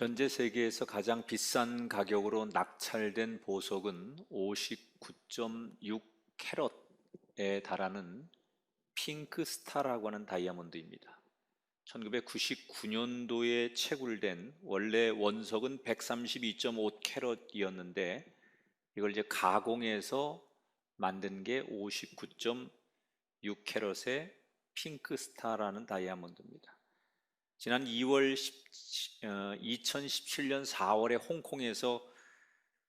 현재 세계에서 가장 비싼 가격으로 낙찰된 보석은 59.6캐럿에 달하는 핑크스타라고 하는 다이아몬드입니다. 1999년도에 채굴된 원래 원석은 132.5캐럿이었는데 이걸 이제 가공해서 만든 게 59.6캐럿의 핑크스타라는 다이아몬드입니다. 지난 2017년 4월에 홍콩에서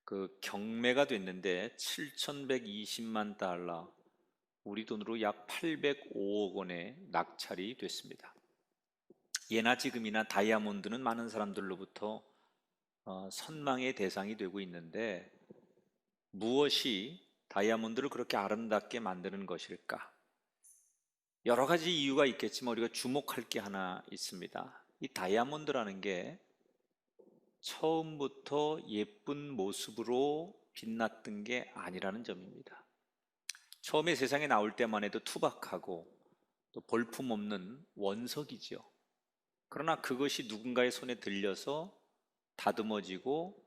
그 경매가 됐는데 7,120만 달러, 우리 돈으로 약 805억 원에 낙찰이 됐습니다. 예나 지금이나 다이아몬드는 많은 사람들로부터 선망의 대상이 되고 있는데 무엇이 다이아몬드를 그렇게 아름답게 만드는 것일까? 여러 가지 이유가 있겠지만 우리가 주목할 게 하나 있습니다. 이 다이아몬드라는 게 처음부터 예쁜 모습으로 빛났던 게 아니라는 점입니다. 처음에 세상에 나올 때만 해도 투박하고 또 볼품없는 원석이죠. 그러나 그것이 누군가의 손에 들려서 다듬어지고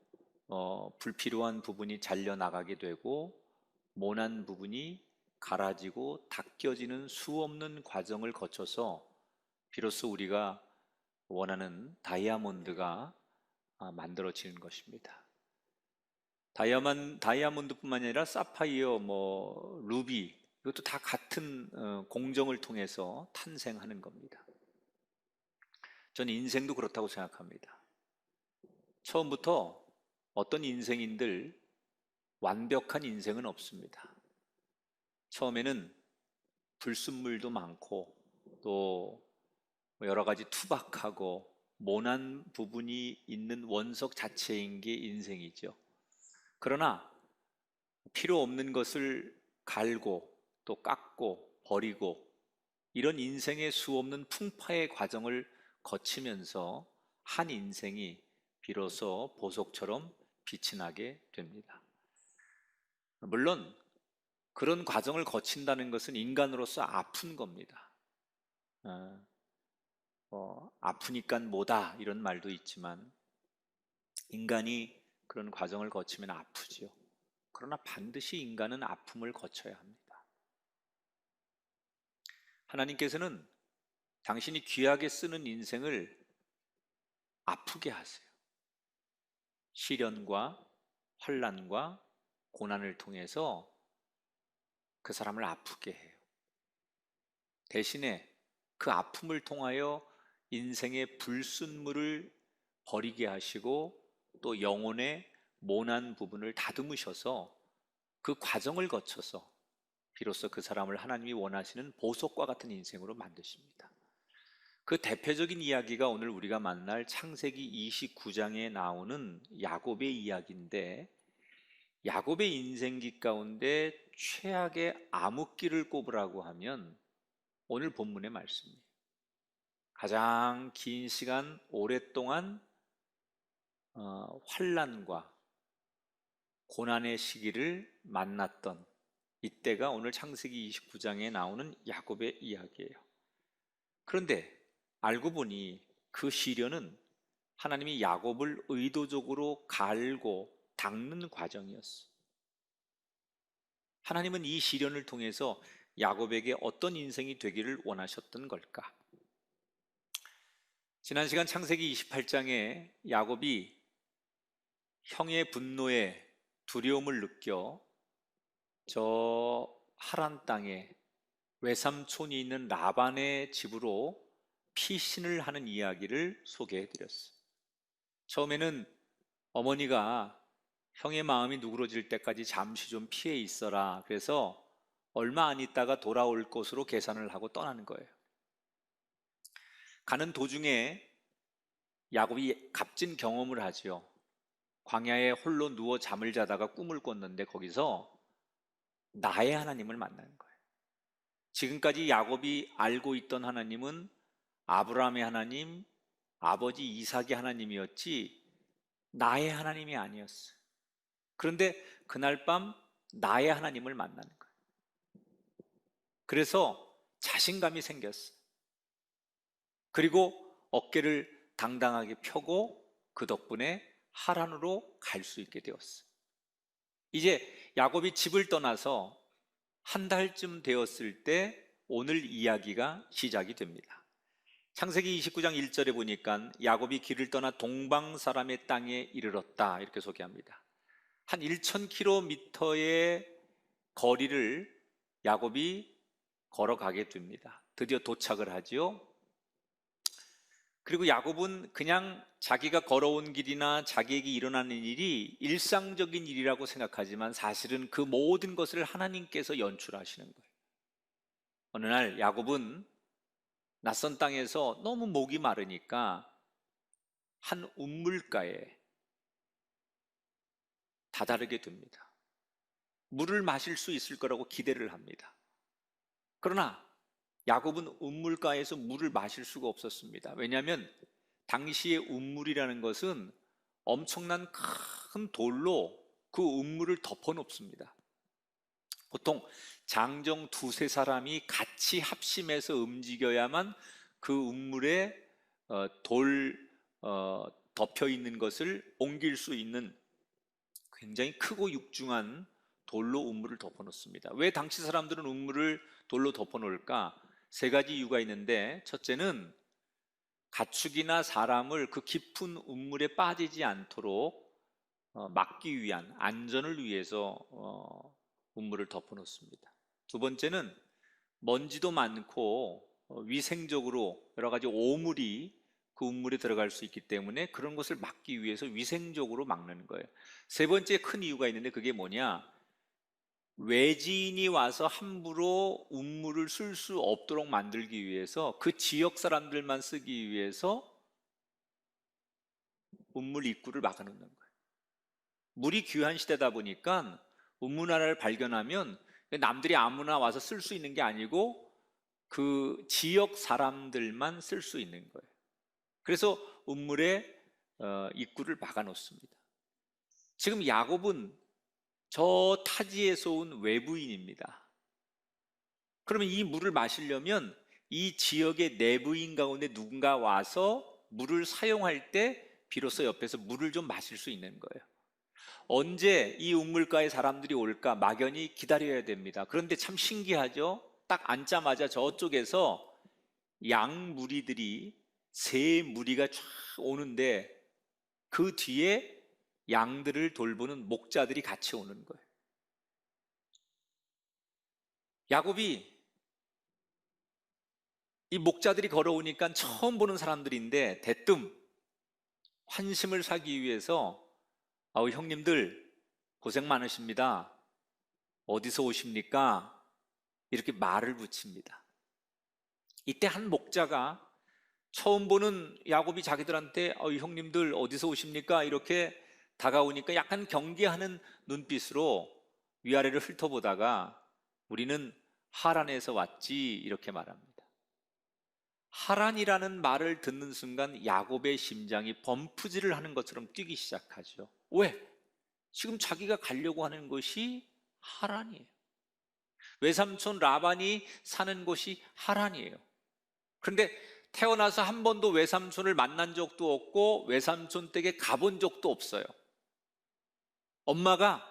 불필요한 부분이 잘려나가게 되고 모난 부분이 갈아지고 닦여지는 수없는 과정을 거쳐서 비로소 우리가 원하는 다이아몬드가 만들어지는 것입니다. 다이아몬드뿐만 아니라 사파이어, 루비, 이것도 다 같은 공정을 통해서 탄생하는 겁니다. 저는 인생도 그렇다고 생각합니다. 처음부터 어떤 인생인들 완벽한 인생은 없습니다. 처음에는 불순물도 많고 또 여러 가지 투박하고 모난 부분이 있는 원석 자체인 게 인생이죠. 그러나 필요 없는 것을 갈고 또 깎고 버리고 이런 인생의 수없는 풍파의 과정을 거치면서 한 인생이 비로소 보석처럼 빛이 나게 됩니다. 물론 그런 과정을 거친다는 것은 인간으로서 아픈 겁니다. 아프니까 뭐다 이런 말도 있지만 인간이 그런 과정을 거치면 아프죠. 그러나 반드시 인간은 아픔을 거쳐야 합니다. 하나님께서는 당신이 귀하게 쓰는 인생을 아프게 하세요. 시련과 환난과 고난을 통해서 그 사람을 아프게 해요. 대신에 그 아픔을 통하여 인생의 불순물을 버리게 하시고 또 영혼의 모난 부분을 다듬으셔서 그 과정을 거쳐서 비로소 그 사람을 하나님이 원하시는 보석과 같은 인생으로 만드십니다. 그 대표적인 이야기가 오늘 우리가 만날 창세기 29장에 나오는 야곱의 이야기인데, 야곱의 인생기 가운데 최악의 암흑기를 꼽으라고 하면 오늘 본문의 말씀이에요. 가장 긴 시간 오랫동안 환난과 고난의 시기를 만났던 이때가 오늘 창세기 29장에 나오는 야곱의 이야기예요. 그런데 알고 보니 그 시련은 하나님이 야곱을 의도적으로 갈고 닦는 과정이었어. 하나님은 이 시련을 통해서 야곱에게 어떤 인생이 되기를 원하셨던 걸까? 지난 시간 창세기 28장에 야곱이 형의 분노에 두려움을 느껴 저 하란 땅에 외삼촌이 있는 라반의 집으로 피신을 하는 이야기를 소개해 드렸어요. 처음에는 어머니가 형의 마음이 누그러질 때까지 잠시 좀 피해 있어라, 그래서 얼마 안 있다가 돌아올 것으로 계산을 하고 떠나는 거예요. 가는 도중에 야곱이 값진 경험을 하죠. 광야에 홀로 누워 잠을 자다가 꿈을 꿨는데 거기서 나의 하나님을 만나는 거예요. 지금까지 야곱이 알고 있던 하나님은 아브라함의 하나님, 아버지 이삭의 하나님이었지 나의 하나님이 아니었어요. 그런데 그날 밤 나의 하나님을 만나는 거예요. 그래서 자신감이 생겼어요. 그리고 어깨를 당당하게 펴고 그 덕분에 하란으로 갈 수 있게 되었어요. 이제 야곱이 집을 떠나서 한 달쯤 되었을 때 오늘 이야기가 시작이 됩니다. 창세기 29장 1절에 보니까 야곱이 길을 떠나 동방 사람의 땅에 이르렀다 이렇게 소개합니다. 한 1000km의 거리를 야곱이 걸어가게 됩니다. 드디어 도착을 하지요. 그리고 야곱은 그냥 자기가 걸어온 길이나 자기에게 일어나는 일이 일상적인 일이라고 생각하지만 사실은 그 모든 것을 하나님께서 연출하시는 거예요. 어느 날 야곱은 낯선 땅에서 너무 목이 마르니까 한 우물가에 다다르게 됩니다. 물을 마실 수 있을 거라고 기대를 합니다. 그러나 야곱은 우물가에서 물을 마실 수가 없었습니다. 왜냐하면 당시의 우물이라는 것은 엄청난 큰 돌로 그 우물을 덮어 놓습니다. 보통 장정 두세 사람이 같이 합심해서 움직여야만 그 우물에 돌 덮여 있는 것을 옮길 수 있는 굉장히 크고 육중한 돌로 우물을 덮어 놓습니다. 왜 당시 사람들은 우물을 돌로 덮어 놓을까? 세 가지 이유가 있는데, 첫째는 가축이나 사람을 그 깊은 우물에 빠지지 않도록 막기 위한, 안전을 위해서 우물을 덮어 놓습니다. 두 번째는 먼지도 많고 위생적으로 여러 가지 오물이 그 우물에 들어갈 수 있기 때문에 그런 것을 막기 위해서 위생적으로 막는 거예요. 세 번째 큰 이유가 있는데 그게 뭐냐? 외지인이 와서 함부로 우물을 쓸 수 없도록 만들기 위해서, 그 지역 사람들만 쓰기 위해서 우물 입구를 막아놓는 거예요. 물이 귀한 시대다 보니까 우물 하나를 발견하면 남들이 아무나 와서 쓸 수 있는 게 아니고 그 지역 사람들만 쓸 수 있는 거예요. 그래서 우물의 입구를 막아놓습니다. 지금 야곱은 저 타지에서 온 외부인입니다. 그러면 이 물을 마시려면 이 지역의 내부인 가운데 누군가 와서 물을 사용할 때 비로소 옆에서 물을 좀 마실 수 있는 거예요. 언제 이 우물가에 사람들이 올까 막연히 기다려야 됩니다. 그런데 참 신기하죠? 딱 앉자마자 저쪽에서 양 무리들이, 세 무리가 쫙 오는데 그 뒤에 양들을 돌보는 목자들이 같이 오는 거예요. 야곱이 이 목자들이 걸어오니까 처음 보는 사람들인데 대뜸 환심을 사기 위해서 아우 형님들 고생 많으십니다. 어디서 오십니까? 이렇게 말을 붙입니다. 이때 한 목자가 처음 보는 야곱이 자기들한테 형님들 어디서 오십니까? 이렇게 다가오니까 약간 경계하는 눈빛으로 위아래를 훑어보다가 우리는 하란에서 왔지 이렇게 말합니다. 하란이라는 말을 듣는 순간 야곱의 심장이 범프질을 하는 것처럼 뛰기 시작하죠. 왜? 지금 자기가 가려고 하는 곳이 하란이에요. 외삼촌 라반이 사는 곳이 하란이에요. 그런데 태어나서 한 번도 외삼촌을 만난 적도 없고 외삼촌 댁에 가본 적도 없어요. 엄마가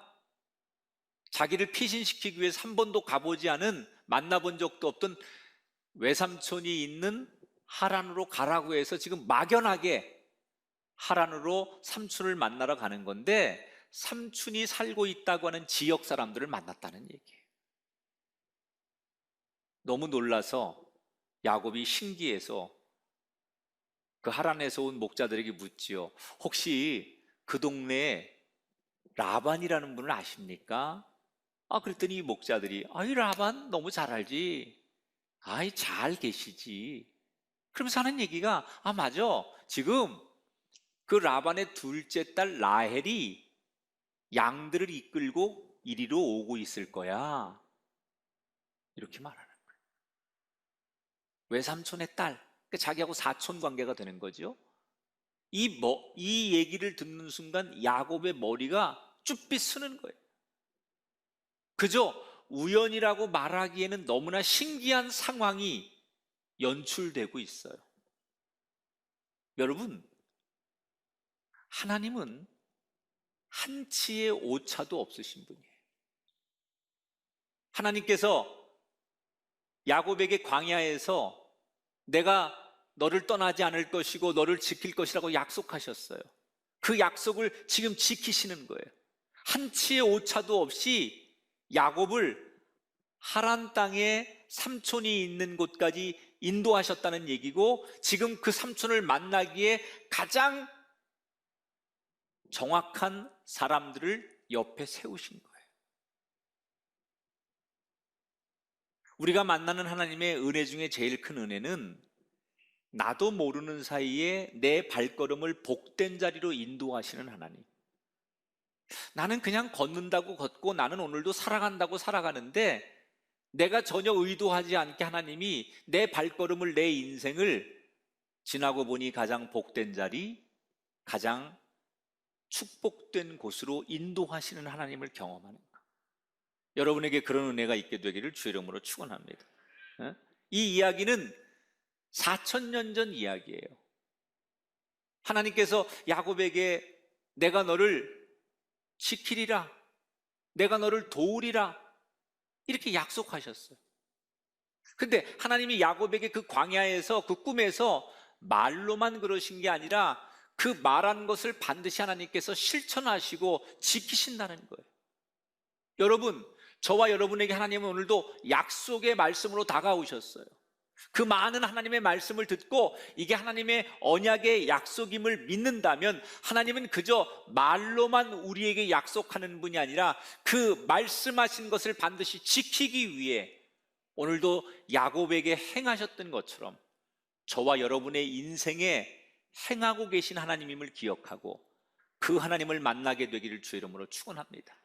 자기를 피신시키기 위해서 한 번도 가보지 않은, 만나본 적도 없던 외삼촌이 있는 하란으로 가라고 해서 지금 막연하게 하란으로 삼촌을 만나러 가는 건데, 삼촌이 살고 있다고 하는 지역 사람들을 만났다는 얘기예요. 너무 놀라서 야곱이 신기해서 그 하란에서 온 목자들에게 묻지요. 혹시 그 동네에 라반이라는 분을 아십니까? 그랬더니 이 목자들이 이 라반 너무 잘 알지. 잘 계시지. 그러면서 하는 얘기가 맞아. 지금 그 라반의 둘째 딸 라헬이 양들을 이끌고 이리로 오고 있을 거야. 이렇게 말하는 거예요. 외삼촌의 딸, 그러니까 자기하고 사촌 관계가 되는 거죠. 이 얘기를 듣는 순간 야곱의 머리가 쭈삣 쓰는 거예요. 그저 우연이라고 말하기에는 너무나 신기한 상황이 연출되고 있어요. 여러분, 하나님은 한치의 오차도 없으신 분이에요. 하나님께서 야곱에게 광야에서 내가 너를 떠나지 않을 것이고 너를 지킬 것이라고 약속하셨어요. 그 약속을 지금 지키시는 거예요. 한치의 오차도 없이 야곱을 하란 땅에 삼촌이 있는 곳까지 인도하셨다는 얘기고, 지금 그 삼촌을 만나기에 가장 정확한 사람들을 옆에 세우신 거예요. 우리가 만나는 하나님의 은혜 중에 제일 큰 은혜는 나도 모르는 사이에 내 발걸음을 복된 자리로 인도하시는 하나님. 나는 그냥 걷는다고 걷고 나는 오늘도 살아간다고 살아가는데, 내가 전혀 의도하지 않게 하나님이 내 발걸음을, 내 인생을 지나고 보니 가장 복된 자리, 가장 축복된 곳으로 인도하시는 하나님을 경험하는 것. 여러분에게 그런 은혜가 있게 되기를 주의 이름으로 축원합니다. 이 이야기는 4,000년 전 이야기예요. 하나님께서 야곱에게 내가 너를 지키리라, 내가 너를 도우리라, 이렇게 약속하셨어요. 근데 하나님이 야곱에게 그 광야에서, 그 꿈에서 말로만 그러신 게 아니라 그 말한 것을 반드시 하나님께서 실천하시고 지키신다는 거예요. 여러분, 저와 여러분에게 하나님은 오늘도 약속의 말씀으로 다가오셨어요. 그 많은 하나님의 말씀을 듣고 이게 하나님의 언약의 약속임을 믿는다면, 하나님은 그저 말로만 우리에게 약속하는 분이 아니라 그 말씀하신 것을 반드시 지키기 위해 오늘도 야곱에게 행하셨던 것처럼 저와 여러분의 인생에 행하고 계신 하나님임을 기억하고 그 하나님을 만나게 되기를 주의 이름으로 축원합니다.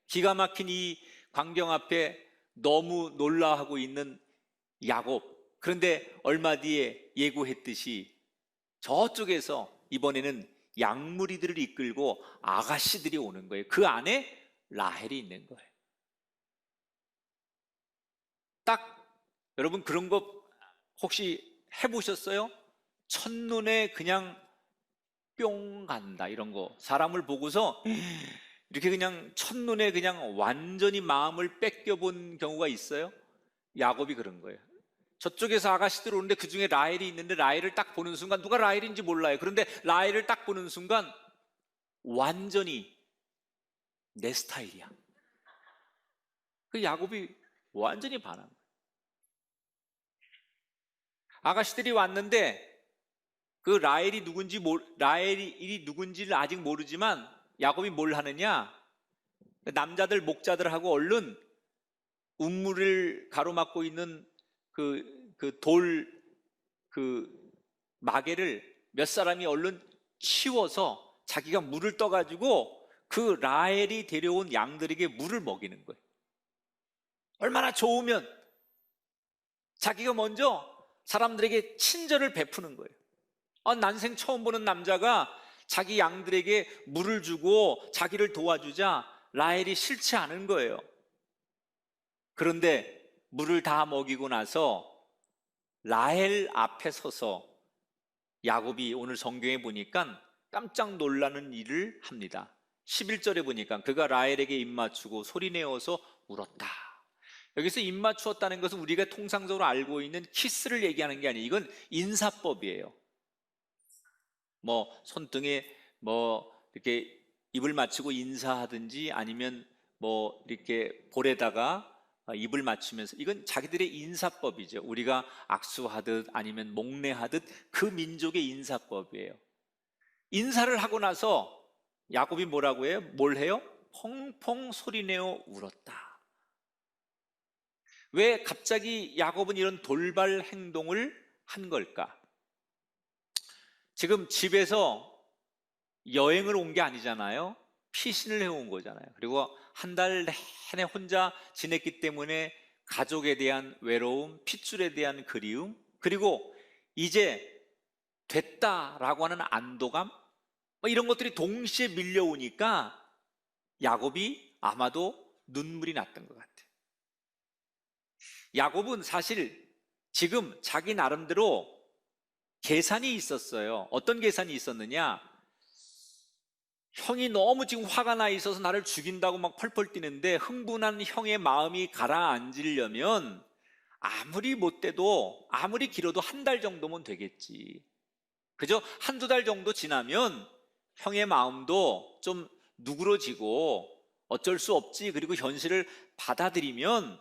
기가 막힌 이 광경 앞에 너무 놀라하고 있는 야곱, 그런데 얼마 뒤에 예고했듯이 저쪽에서 이번에는 양무리들을 이끌고 아가씨들이 오는 거예요. 그 안에 라헬이 있는 거예요. 딱 여러분 그런 거 혹시 해보셨어요? 첫눈에 그냥 뿅 간다, 이런 거. 사람을 보고서 이렇게 그냥 첫눈에 그냥 완전히 마음을 뺏겨본 경우가 있어요? 야곱이 그런 거예요. 저쪽에서 아가씨들 오는데 그 중에 라헬이 있는데 라헬을 딱 보는 순간, 누가 라헬인지 몰라요. 그런데 라헬을 딱 보는 순간 완전히 내 스타일이야. 그 야곱이 완전히 반한 거예요. 아가씨들이 왔는데 그 라헬이 누군지를 아직 모르지만 야곱이 뭘 하느냐, 남자들 목자들하고 얼른 운물을 가로막고 있는 마개를 몇 사람이 얼른 치워서 자기가 물을 떠가지고 그 라헬이 데려온 양들에게 물을 먹이는 거예요. 얼마나 좋으면 자기가 먼저 사람들에게 친절을 베푸는 거예요. 난생 처음 보는 남자가 자기 양들에게 물을 주고 자기를 도와주자 라헬이 싫지 않은 거예요. 그런데 물을 다 먹이고 나서 라헬 앞에 서서 야곱이 오늘 성경에 보니까 깜짝 놀라는 일을 합니다. 11절에 보니까 그가 라헬에게 입맞추고 소리내어서 울었다. 여기서 입맞추었다는 것은 우리가 통상적으로 알고 있는 키스를 얘기하는 게 아니에요. 이건 인사법이에요. 손등에 이렇게 입을 맞추고 인사하든지, 아니면 이렇게 볼에다가 입을 맞추면서, 이건 자기들의 인사법이죠. 우리가 악수하듯 아니면 목례하듯 그 민족의 인사법이에요. 인사를 하고 나서 야곱이 뭐라고 해요? 뭘 해요? 펑펑 소리내어 울었다. 왜 갑자기 야곱은 이런 돌발 행동을 한 걸까? 지금 집에서 여행을 온 게 아니잖아요. 피신을 해온 거잖아요. 그리고 한 달 내내 혼자 지냈기 때문에 가족에 대한 외로움, 핏줄에 대한 그리움, 그리고 이제 됐다라고 하는 안도감, 이런 것들이 동시에 밀려오니까 야곱이 아마도 눈물이 났던 것 같아요. 야곱은 사실 지금 자기 나름대로 계산이 있었어요. 어떤 계산이 있었느냐? 형이 너무 지금 화가 나 있어서 나를 죽인다고 막 펄펄 뛰는데 흥분한 형의 마음이 가라앉으려면 아무리 못돼도 아무리 길어도 한 달 정도면 되겠지. 그죠? 한두 달 정도 지나면 형의 마음도 좀 누그러지고 어쩔 수 없지. 그리고 현실을 받아들이면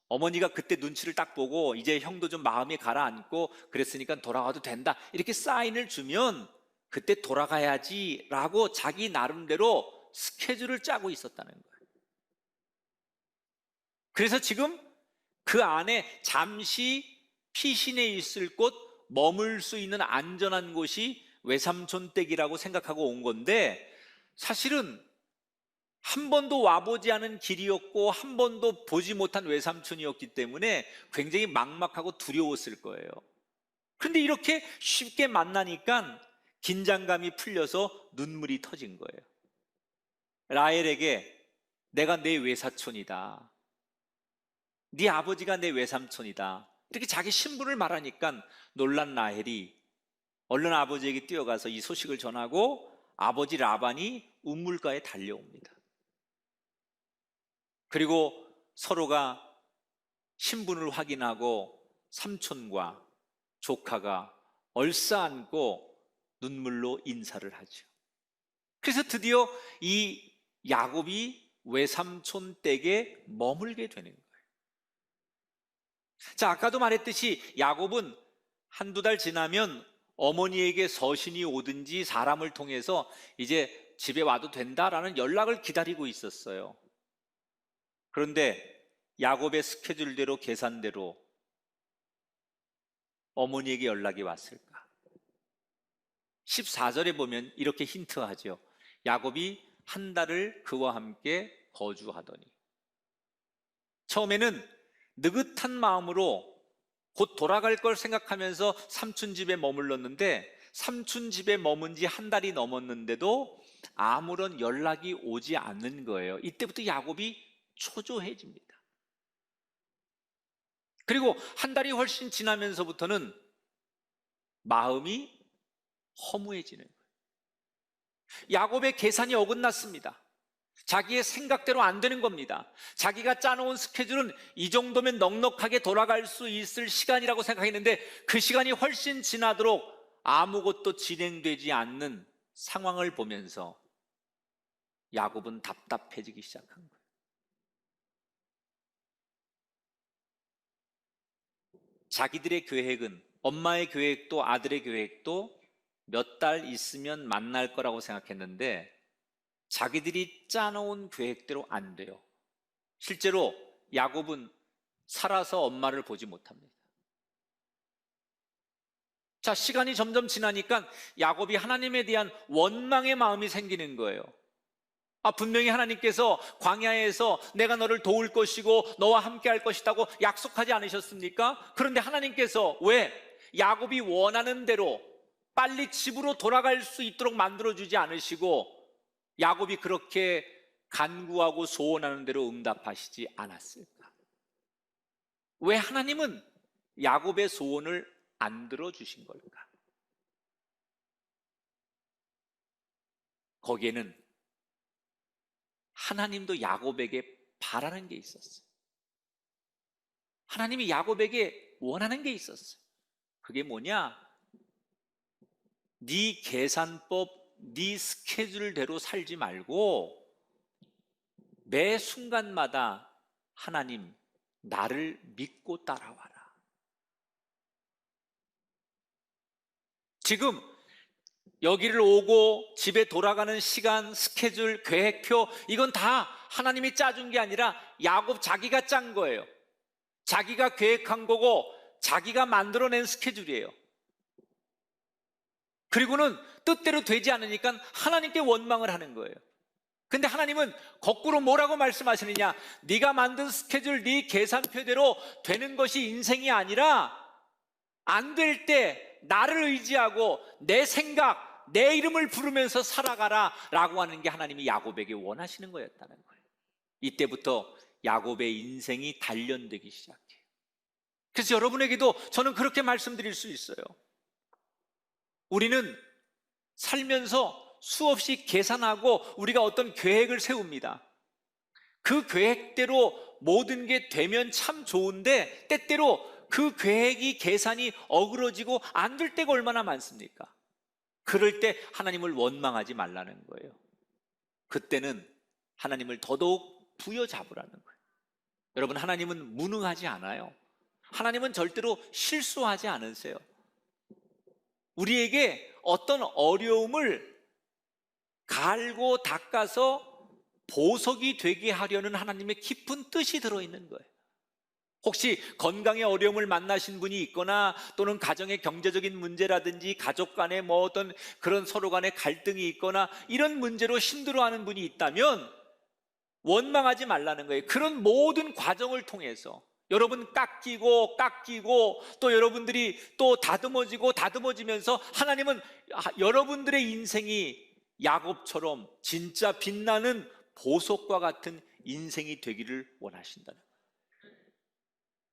어머니가 그때 눈치를 딱 보고 이제 형도 좀 마음이 가라앉고 그랬으니까 돌아가도 된다. 이렇게 사인을 주면 그때 돌아가야지 라고 자기 나름대로 스케줄을 짜고 있었다는 거예요. 그래서 지금 그 안에 잠시 피신해 있을 곳, 머물 수 있는 안전한 곳이 외삼촌 댁이라고 생각하고 온 건데, 사실은 한 번도 와보지 않은 길이었고 한 번도 보지 못한 외삼촌이었기 때문에 굉장히 막막하고 두려웠을 거예요. 그런데 이렇게 쉽게 만나니까 긴장감이 풀려서 눈물이 터진 거예요. 라헬에게 내가 내 외사촌이다, 네 아버지가 내 외삼촌이다, 이렇게 자기 신분을 말하니까 놀란 라헬이 얼른 아버지에게 뛰어가서 이 소식을 전하고 아버지 라반이 우물가에 달려옵니다. 그리고 서로가 신분을 확인하고 삼촌과 조카가 얼싸안고 눈물로 인사를 하죠. 그래서 드디어 이 야곱이 외삼촌 댁에 머물게 되는 거예요. 자, 아까도 말했듯이 야곱은 한두 달 지나면 어머니에게 서신이 오든지 사람을 통해서 이제 집에 와도 된다라는 연락을 기다리고 있었어요. 그런데 야곱의 스케줄대로 계산대로 어머니에게 연락이 왔을까? 14절에 보면 이렇게 힌트하죠. 야곱이 한 달을 그와 함께 거주하더니. 처음에는 느긋한 마음으로 곧 돌아갈 걸 생각하면서 삼촌 집에 머물렀는데, 삼촌 집에 머문 지 한 달이 넘었는데도 아무런 연락이 오지 않는 거예요. 이때부터 야곱이 초조해집니다. 그리고 한 달이 훨씬 지나면서부터는 마음이 허무해지는 거예요. 야곱의 계산이 어긋났습니다. 자기의 생각대로 안 되는 겁니다. 자기가 짜놓은 스케줄은 이 정도면 넉넉하게 돌아갈 수 있을 시간이라고 생각했는데 그 시간이 훨씬 지나도록 아무것도 진행되지 않는 상황을 보면서 야곱은 답답해지기 시작한 거예요. 자기들의 계획은, 엄마의 계획도 아들의 계획도 몇 달 있으면 만날 거라고 생각했는데 자기들이 짜놓은 계획대로 안 돼요. 실제로 야곱은 살아서 엄마를 보지 못합니다. 자, 시간이 점점 지나니까 야곱이 하나님에 대한 원망의 마음이 생기는 거예요. 분명히 하나님께서 광야에서 내가 너를 도울 것이고 너와 함께 할 것이라고 약속하지 않으셨습니까? 그런데 하나님께서 왜 야곱이 원하는 대로 빨리 집으로 돌아갈 수 있도록 만들어주지 않으시고 야곱이 그렇게 간구하고 소원하는 대로 응답하시지 않았을까? 왜 하나님은 야곱의 소원을 안 들어주신 걸까? 거기에는 하나님도 야곱에게 바라는 게 있었어요. 하나님이 야곱에게 원하는 게 있었어요. 그게 뭐냐? 네 계산법, 네 스케줄대로 살지 말고 매 순간마다 하나님, 나를 믿고 따라와라. 지금 여기를 오고 집에 돌아가는 시간, 스케줄, 계획표, 이건 다 하나님이 짜준 게 아니라 야곱 자기가 짠 거예요. 자기가 계획한 거고 자기가 만들어낸 스케줄이에요. 그리고는 뜻대로 되지 않으니까 하나님께 원망을 하는 거예요. 근데 하나님은 거꾸로 뭐라고 말씀하시느냐? 네가 만든 스케줄, 네 계산표대로 되는 것이 인생이 아니라 안 될 때 나를 의지하고 내 생각, 내 이름을 부르면서 살아가라 라고 하는 게 하나님이 야곱에게 원하시는 거였다는 거예요. 이때부터 야곱의 인생이 단련되기 시작해요. 그래서 여러분에게도 저는 그렇게 말씀드릴 수 있어요. 우리는 살면서 수없이 계산하고 우리가 어떤 계획을 세웁니다. 그 계획대로 모든 게 되면 참 좋은데 때때로 그 계획이 계산이 어그러지고 안 될 때가 얼마나 많습니까? 그럴 때 하나님을 원망하지 말라는 거예요. 그때는 하나님을 더더욱 부여잡으라는 거예요. 여러분, 하나님은 무능하지 않아요. 하나님은 절대로 실수하지 않으세요. 우리에게 어떤 어려움을 갈고 닦아서 보석이 되게 하려는 하나님의 깊은 뜻이 들어있는 거예요. 혹시 건강에 어려움을 만나신 분이 있거나 또는 가정의 경제적인 문제라든지 가족 간에 뭐 어떤 그런 서로 간의 갈등이 있거나 이런 문제로 힘들어하는 분이 있다면 원망하지 말라는 거예요. 그런 모든 과정을 통해서 여러분 깎이고 또 여러분들이 또 다듬어지면서 하나님은 여러분들의 인생이 야곱처럼 진짜 빛나는 보석과 같은 인생이 되기를 원하신다는 거예요.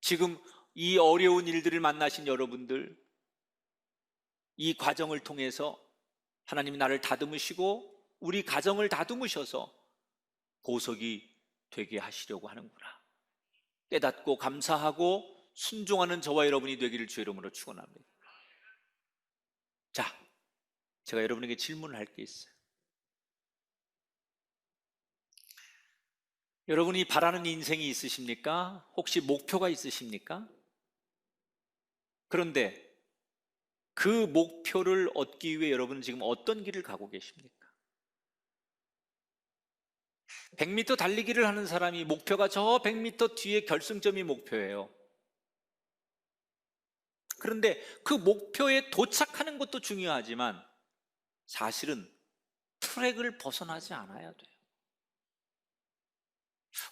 지금 이 어려운 일들을 만나신 여러분들, 이 과정을 통해서 하나님이 나를 다듬으시고 우리 가정을 다듬으셔서 보석이 되게 하시려고 하는구나 깨닫고 감사하고 순종하는 저와 여러분이 되기를 주의 이름으로 축원합니다. 자, 제가 여러분에게 질문을 할 게 있어요. 여러분이 바라는 인생이 있으십니까? 혹시 목표가 있으십니까? 그런데 그 목표를 얻기 위해 여러분은 지금 어떤 길을 가고 계십니까? 100m 달리기를 하는 사람이 목표가 저 100m 뒤에 결승점이 목표예요. 그런데 그 목표에 도착하는 것도 중요하지만 사실은 트랙을 벗어나지 않아야 돼요.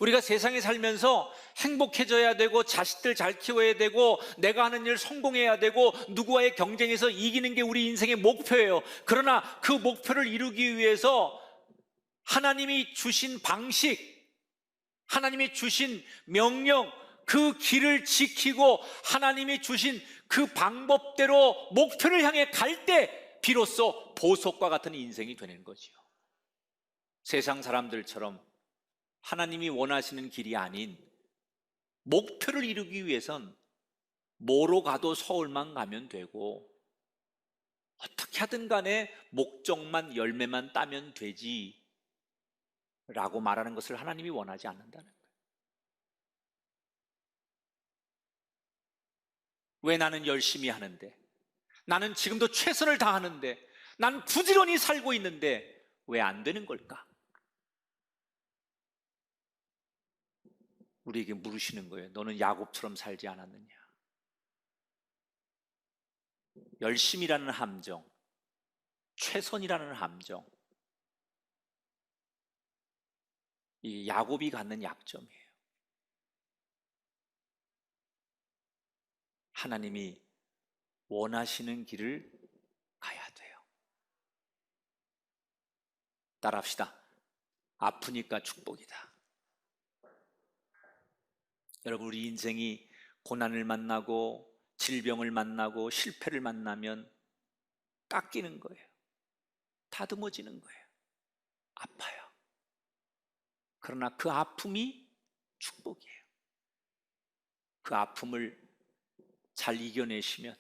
우리가 세상에 살면서 행복해져야 되고 자식들 잘 키워야 되고 내가 하는 일 성공해야 되고 누구와의 경쟁에서 이기는 게 우리 인생의 목표예요. 그러나 그 목표를 이루기 위해서 하나님이 주신 방식, 하나님이 주신 명령, 그 길을 지키고 하나님이 주신 그 방법대로 목표를 향해 갈 때 비로소 보석과 같은 인생이 되는 거지요. 세상 사람들처럼 하나님이 원하시는 길이 아닌 목표를 이루기 위해선 뭐로 가도 서울만 가면 되고 어떻게 하든 간에 목적만 열매만 따면 되지 라고 말하는 것을 하나님이 원하지 않는다는 거예요. 왜 나는 열심히 하는데, 나는 지금도 최선을 다하는데, 난 부지런히 살고 있는데 왜 안 되는 걸까? 우리에게 물으시는 거예요. 너는 야곱처럼 살지 않았느냐? 열심이라는 함정, 최선이라는 함정, 이 야곱이 갖는 약점이에요. 하나님이 원하시는 길을 가야 돼요. 따라합시다. 아프니까 축복이다. 여러분, 우리 인생이 고난을 만나고 질병을 만나고 실패를 만나면 깎이는 거예요. 다듬어지는 거예요. 아파요. 그러나 그 아픔이 축복이에요. 그 아픔을 잘 이겨내시면,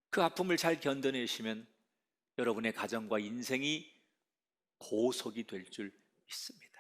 그 아픔을 잘 견뎌내시면 여러분의 가정과 인생이 보석이 될 줄 믿습니다.